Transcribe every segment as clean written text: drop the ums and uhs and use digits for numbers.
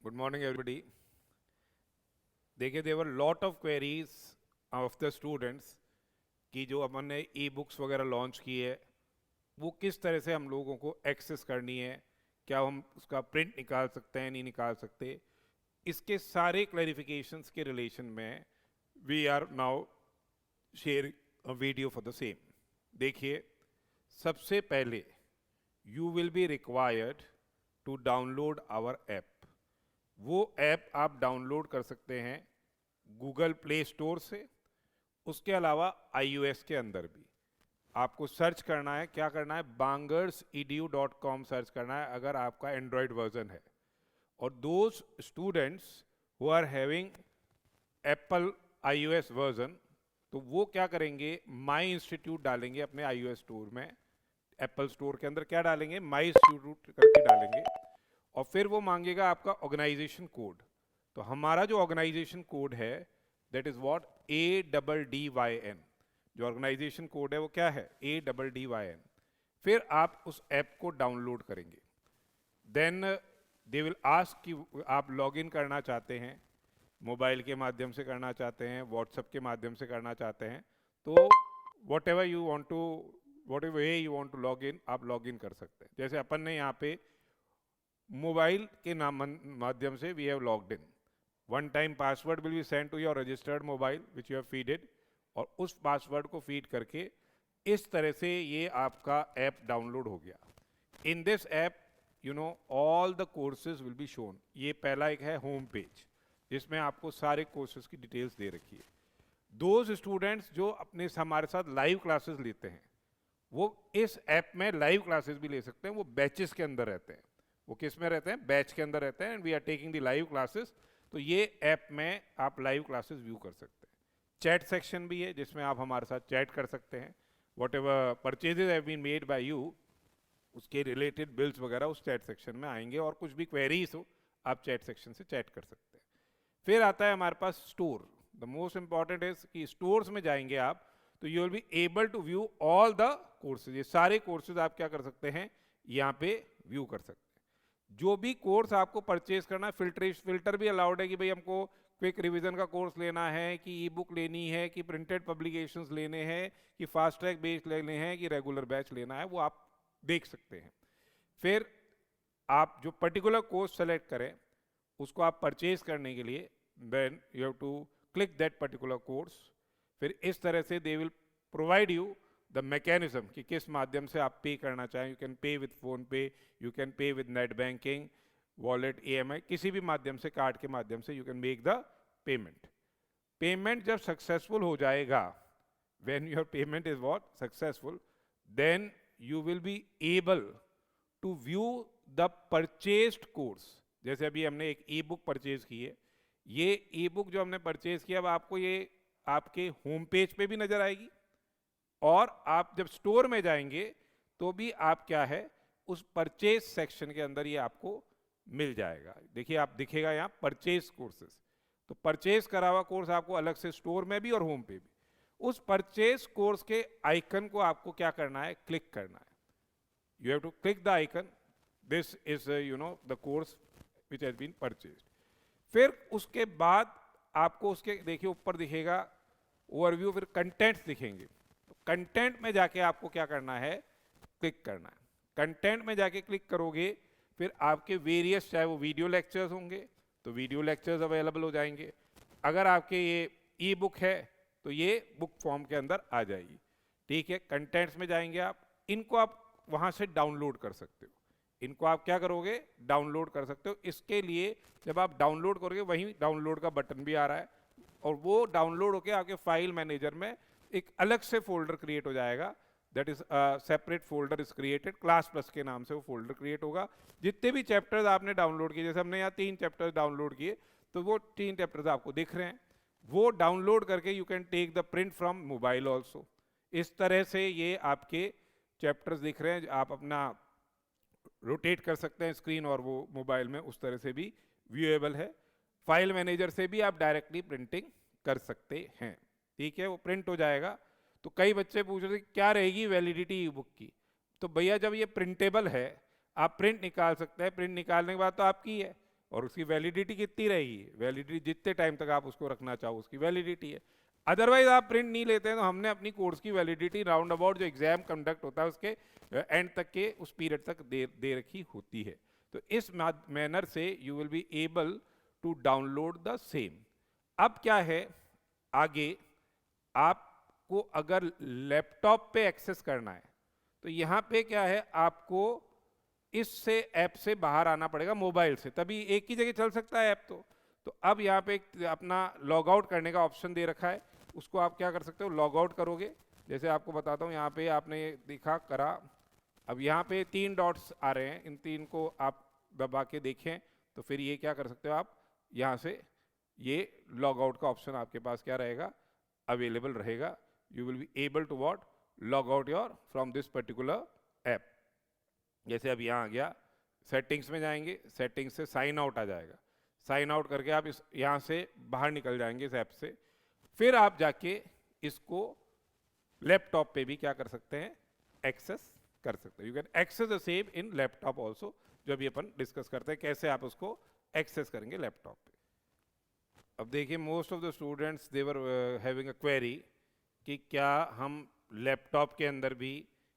Good morning, everybody. देखिए, there are lot of queries of the students कि जो अपन ने ई बुक्स वगैरह लॉन्च की है वो किस तरह से हम लोगों को एक्सेस करनी है, क्या हम उसका प्रिंट निकाल सकते हैं नहीं निकाल सकते, इसके सारे क्लैरिफिकेशंस के रिलेशन में we are now share a video for the same. देखिए, सबसे पहले you will be required to download our app. वो ऐप आप डाउनलोड कर सकते हैं गूगल प्ले स्टोर से. उसके अलावा iOS के अंदर भी आपको सर्च करना है. क्या करना है? bangersedu.com सर्च करना है अगर आपका एंड्रॉयड वर्जन है. और those students who are having Apple iOS version, तो वो क्या करेंगे? माई इंस्टीट्यूट डालेंगे अपने iOS स्टोर में. एप्पल स्टोर के अंदर क्या डालेंगे? माई इंस्टीट्यूट करके डालेंगे. और फिर वो मांगेगा आपका ऑर्गेनाइजेशन कोड. तो हमारा जो ऑर्गेनाइजेशन कोड है दैट इज व्हाट ADDYN. जो ऑर्गेनाइजेशन कोड है वो क्या है? ADDYN. फिर आप उस ऐप को डाउनलोड करेंगे. देन दे विल आस्क कि आप लॉगिन करना चाहते हैं, मोबाइल के माध्यम से करना चाहते हैं, व्हाट्सएप के माध्यम से करना चाहते हैं, तो whatever you want to, whatever way you want to log in, आप लॉग इन कर सकते हैं. जैसे अपन ने यहाँ पे मोबाइल के नाम माध्यम से we have logged in. One time password will be send to your registered mobile which you have feeded, और उस पासवर्ड को फीड करके इस तरह से ये आपका ऐप डाउनलोड हो गया. In this app you know all the courses will be shown. ये पहला एक है होम पेज जिसमें आपको सारे कोर्सेज की डिटेल्स दे रखी है. दोज स्टूडेंट्स जो अपने हमारे साथ लाइव क्लासेस लेते हैं वो इस ऐप में लाइव क्लासेस भी ले सकते हैं. वो बैचेस के अंदर रहते हैं. वो किस में रहते हैं? बैच के अंदर रहते हैं. And we are taking the live classes. तो ये ऐप में आप लाइव क्लासेस व्यू कर सकते हैं. चैट सेक्शन भी है जिसमें आप हमारे साथ चैट कर सकते हैं. Whatever purchases have been made by you, उसके रिलेटेड बिल्स वगैरह उस चैट सेक्शन में आएंगे. और कुछ भी क्वेरीज हो आप चैट सेक्शन से चैट कर सकते हैं. फिर आता है हमारे पास store. The most important is कि स्टोर्स में जाएंगे आप तो you will be able to view all the courses. ये सारे कोर्सेज आप क्या कर सकते हैं? यहाँ पे व्यू कर सकते हैं. जो भी कोर्स आपको परचेज करना, फिल्टर भी अलाउड है कि भाई हमको क्विक रिवीजन का कोर्स लेना है, कि ई बुक लेनी है, कि प्रिंटेड पब्लिकेशंस लेने हैं, कि फास्ट ट्रैक बेस लेने हैं, कि रेगुलर बैच लेना है, वो आप देख सकते हैं. फिर आप जो पर्टिकुलर कोर्स सेलेक्ट करें उसको आप परचेज करने के लिए then you have to click that particular course. फिर इस तरह से they will provide you the mechanism कि किस माध्यम से आप पे करना चाहें. You can pay with PhonePe, you can pay with net banking, wallet, EMI, किसी भी माध्यम से, कार्ड के माध्यम से you can make the payment. Payment जब सक्सेसफुल हो जाएगा, when your payment is what successful, then you will be able to view the purchased course. जैसे अभी हमने एक ई बुक परचेज की है. ये ई बुक जो हमने परचेज किया अब आपको ये आपके होम पेज पे भी नजर आएगी, और आप जब स्टोर में जाएंगे तो भी आप क्या है उस परचेज सेक्शन के अंदर ये आपको मिल जाएगा. देखिए आप दिखेगा यहाँ परचेज कोर्सेज. तो परचेज करा हुआ कोर्स आपको अलग से स्टोर में भी और होम पे भी. उस परचेज कोर्स के आइकन को आपको क्या करना है? क्लिक करना है. You have to click the icon. This is you know the course which has been purchased. फिर उसके बाद आपको उसके देखिए ऊपर दिखेगा ओवरव्यू, फिर कंटेंट्स दिखेंगे. तो कंटेंट में जाके आपको क्या करना है? क्लिक करना है. कंटेंट में जाके क्लिक करोगे फिर आपके वेरियस, चाहे वो वीडियो लेक्चर्स होंगे तो वीडियो लेक्चर्स अवेलेबल हो जाएंगे. अगर आपके ये ई बुक है तो ये बुक फॉर्म के अंदर आ जाएगी. ठीक है, कंटेंट्स में जाएंगे आप. इनको आप वहाँ से डाउनलोड कर सकते हो. इनको आप क्या करोगे? डाउनलोड कर सकते हो. इसके लिए जब आप डाउनलोड करोगे वहीं डाउनलोड का बटन भी आ रहा है, और वो डाउनलोड होकर आपके फाइल मैनेजर में एक अलग से फोल्डर क्रिएट हो जाएगा. That is separate folder is created. Class plus के नाम से वो फोल्डर क्रिएट होगा. जितने भी चैप्टर्स आपने डाउनलोड किए, जैसे हमने यहाँ 3 चैप्टर्स डाउनलोड किए, तो वो 3 चैप्टर्स आपको दिख रहे हैं. वो डाउनलोड करके you can take the print from mobile also. इस तरह से ये आपके चैप्टर्स दिख रहे हैं. आप अपना रोटेट कर सकते हैं स्क्रीन, और वो मोबाइल में उस तरह से भी व्यूएबल है. फाइल मैनेजर से भी आप डायरेक्टली प्रिंटिंग कर सकते हैं. ठीक है, वो प्रिंट हो जाएगा. तो कई बच्चे पूछ रहे थे क्या रहेगी वैलिडिटी ई बुक की. तो भैया जब ये प्रिंटेबल है आप प्रिंट निकाल सकते हैं. प्रिंट निकालने के बाद तो आपकी है. और उसकी वैलिडिटी कितनी रहेगी, वैलिडिटी जितने टाइम तक आप उसको रखना चाहो उसकी वैलिडिटी है। अदरवाइज आप प्रिंट नहीं लेते हैं तो हमने अपनी कोर्स की वैलिडिटी राउंड अबाउट जो एग्जाम कंडक्ट होता है उसके एंड तक के उस पीरियड तक दे रखी होती है। तो इस मैनर से you will be able to download the same. अब क्या है आगे, आपको अगर लैपटॉप पे एक्सेस करना है तो यहाँ पे क्या है, आपको इससे ऐप से बाहर आना पड़ेगा मोबाइल से, तभी एक ही जगह चल सकता है ऐप। तो अब यहाँ पे अपना लॉग आउट करने का ऑप्शन दे रखा है, उसको आप क्या कर सकते हो, लॉग आउट करोगे। जैसे आपको बताता हूँ, यहाँ पे आपने देखा करा, अब यहाँ पे 3 डॉट्स आ रहे हैं, इन 3 को आप दबा के देखें तो फिर ये क्या कर सकते हो, आप यहाँ से ये लॉग आउट का ऑप्शन आपके पास क्या रहेगा, अवेलेबल रहेगा। You will be able to what log out your from this particular app. जैसे अब यहाँ आ गया, सेटिंग्स में जाएंगे, सेटिंग्स से साइन आउट आ जाएगा, साइन आउट करके आप इस यहाँ से बाहर निकल जाएंगे इस ऐप से। फिर आप जाके इसको लैपटॉप पे भी क्या कर सकते हैं, एक्सेस कर सकते हैं। You can access the same in laptop also, जो अभी अपन डिस्कस करते हैं कैसे आप उसको एक्सेस करेंगे लैपटॉप पे। अब देखिए, most of the students they were having a query कि क्या हम लैपटॉप के अंदर भी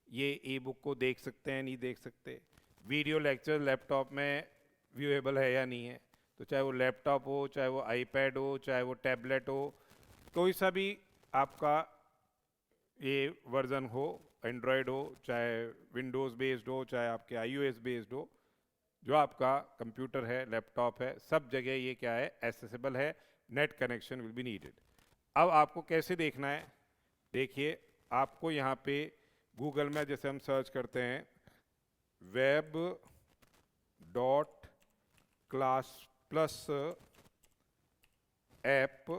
ये ई बुक को देख सकते हैं, नहीं देख सकते, वीडियो लेक्चर लैपटॉप में व्यूएबल है या नहीं है। तो चाहे वो लैपटॉप हो, चाहे वो आईपैड हो, चाहे वो टैबलेट हो, कोई सा भी आपका ये वर्जन हो, एंड्रॉयड हो, चाहे विंडोज़ बेस्ड हो, चाहे आपके आईओएस बेस्ड हो, जो आपका कंप्यूटर है, लैपटॉप है, सब जगह ये क्या है, एक्सेसिबल है। Net connection will be needed. अब आपको कैसे देखना है, देखिए आपको यहाँ पे गूगल में जैसे हम सर्च करते हैं web dot class plus app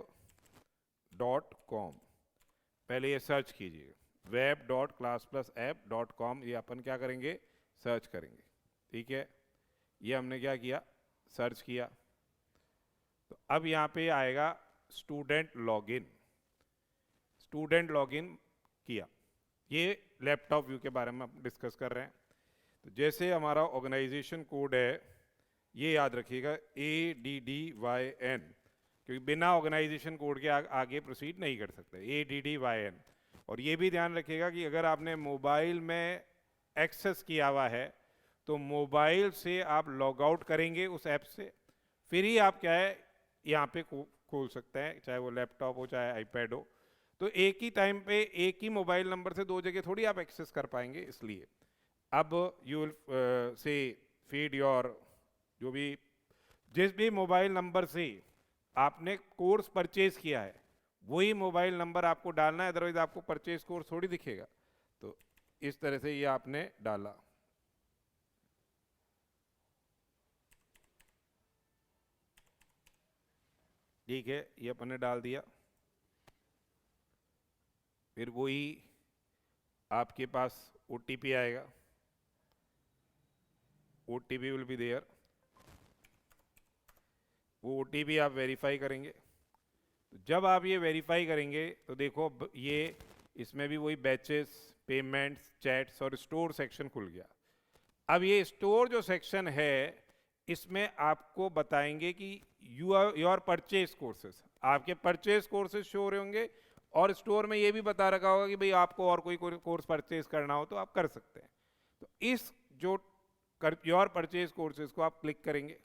dot com, पहले ये सर्च कीजिए, web dot class plus app dot com, ये अपन क्या करेंगे, सर्च करेंगे। ठीक है, ये हमने क्या किया, सर्च किया। तो अब यहाँ पे आएगा स्टूडेंट लॉगिन, स्टूडेंट लॉगिन किया, ये लैपटॉप व्यू के बारे में हम डिस्कस कर रहे हैं। तो जैसे हमारा ऑर्गेनाइजेशन कोड है, ये याद रखिएगा ADDYN, क्योंकि बिना ऑर्गेनाइजेशन कोड के आगे प्रोसीड नहीं कर सकते, ADDYN। और ये भी ध्यान रखिएगा कि अगर आपने मोबाइल में एक्सेस किया हुआ है तो मोबाइल से आप लॉग आउट करेंगे उस ऐप से, फिर ही आप क्या है यहाँ पे खोल सकते हैं, चाहे वो लैपटॉप हो चाहे आईपैड हो। तो एक ही टाइम पे एक ही मोबाइल नंबर से 2 जगह थोड़ी आप एक्सेस कर पाएंगे, इसलिए अब you will say feed your, जो भी जिस भी मोबाइल नंबर से आपने कोर्स परचेज किया है वही मोबाइल नंबर आपको डालना है, अदरवाइज आपको परचेज कोर्स थोड़ी दिखेगा। तो इस तरह से ये आपने डाला। ठीक है, ये अपन ने डाल दिया। फिर वही आपके पास OTP आएगा, OTP विल बी देयर, वो OTP आप वेरीफाई करेंगे। तो जब आप ये वेरीफाई करेंगे तो देखो ये इसमें भी वही बैचेस, पेमेंट्स, चैट्स और स्टोर सेक्शन खुल गया। अब ये स्टोर जो सेक्शन है इसमें आपको बताएंगे कि योर परचेज कोर्सेज, आपके परचेज कोर्सेज शो हो रहे होंगे, और स्टोर में ये भी बता रखा होगा कि भाई आपको और कोई कोर्स परचेज करना हो तो आप कर सकते हैं। तो इस जो योर परचेज कोर्सेज को आप क्लिक करेंगे,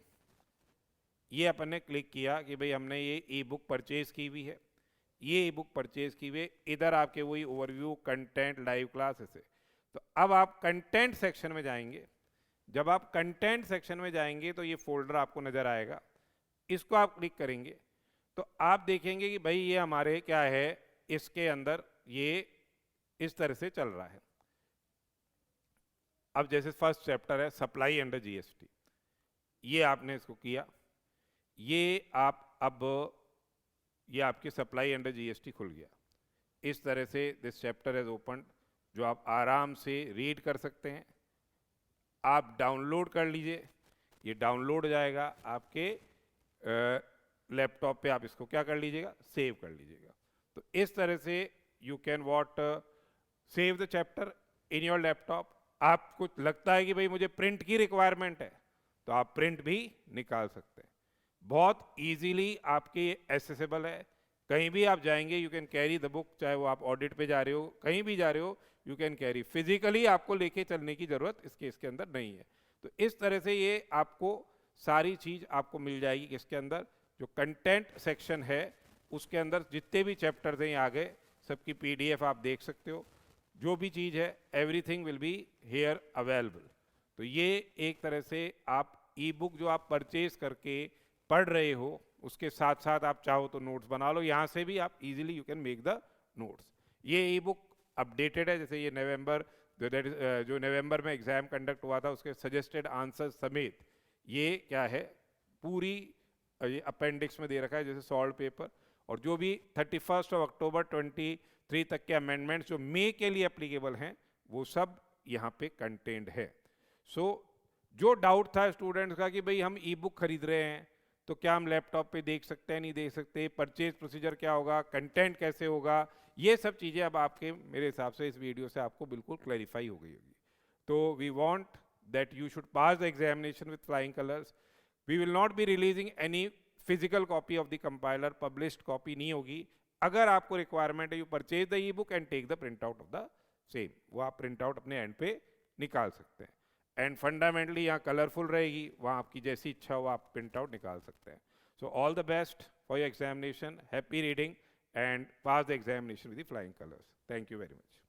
ये अपन ने क्लिक किया कि भाई हमने ये ई बुक परचेज की हुई है, ये ई बुक परचेज की हुई है। इधर आपके वही ओवरव्यू, कंटेंट, लाइव क्लासेस है। तो अब आप कंटेंट सेक्शन में जाएंगे, जब आप कंटेंट सेक्शन में जाएंगे तो ये फोल्डर आपको नजर आएगा, इसको आप क्लिक करेंगे तो आप देखेंगे कि भाई ये हमारे क्या है, इसके अंदर ये इस तरह से चल रहा है। अब जैसे फर्स्ट चैप्टर है सप्लाई अंडर GST, ये आपने इसको किया, ये आप अब ये आपकी सप्लाई अंडर GST खुल गया। इस तरह से दिस चैप्टर इज ओपन, जो आप आराम से रीड कर सकते हैं। आप डाउनलोड कर लीजिए, ये डाउनलोड हो जाएगा आपके लैपटॉप पे, आप इसको क्या कर लीजिएगा, सेव कर लीजिएगा। तो इस तरह से you can what save the chapter in your laptop. आपको लगता है कि भाई मुझे प्रिंट की रिक्वायरमेंट है तो आप प्रिंट भी निकाल सकते हैं। बहुत इजीली आपके एसेसेबल है, कहीं भी आप जाएंगे you can carry the book, चाहे वो आप ऑडिट पे जा रहे हो, कहीं भी जा रहे हो यू कैन कैरी। फिजिकली आपको लेके चलने की जरूरत इसके अंदर नहीं है। तो इस तरह से ये आपको सारी चीज आपको मिल जाएगी। इसके अंदर जो कंटेंट सेक्शन है उसके अंदर जितने भी चैप्टर्स हैं आगे सबकी पीडीएफ आप देख सकते हो, जो भी चीज है everything will be here available. तो ये एक तरह से आप ई बुक जो आप परचेज करके पढ़ रहे हो उसके साथ साथ आप चाहो तो नोट्स बना लो, यहाँ से भी आप easily you can make the notes. ये ई बुक अपडेटेड है, जैसे ये नवंबर जो नवंबर में एग्जाम कंडक्ट हुआ था उसके सजेस्टेड आंसर समेत ये क्या है पूरी ये अपेंडिक्स में दे रखा है, जैसे सॉल्व पेपर। और जो भी 31 अक्टूबर 23 तक के अमेंडमेंट्स जो मई के लिए एप्लीकेबल हैं वो सब यहाँ पे कंटेंट है। सो जो डाउट था स्टूडेंट्स का कि भाई हम ई बुक खरीद रहे हैं तो क्या हम लैपटॉप पे देख सकते हैं नहीं देख सकते, परचेज प्रोसीजर क्या होगा, कंटेंट कैसे होगा, ये सब चीज़ें अब आपके मेरे हिसाब से इस वीडियो से आपको बिल्कुल क्लैरिफाई हो गई होगी। तो we want that you should pass the examination with flying colours. We will not be releasing any physical copy of the compiler, published copy नहीं होगी। अगर आपको रिक्वायरमेंट है you purchase the e book and take the print out of the same, वो आप print out अपने and पे निकाल सकते हैं। एंड फंडामेंटली यहाँ कलरफुल रहेगी, वहाँ आपकी जैसी इच्छा हो आप प्रिंट आउट निकाल सकते हैं। So all the best for your examination, happy reading and pass the examination with the flying colours. Thank you very much.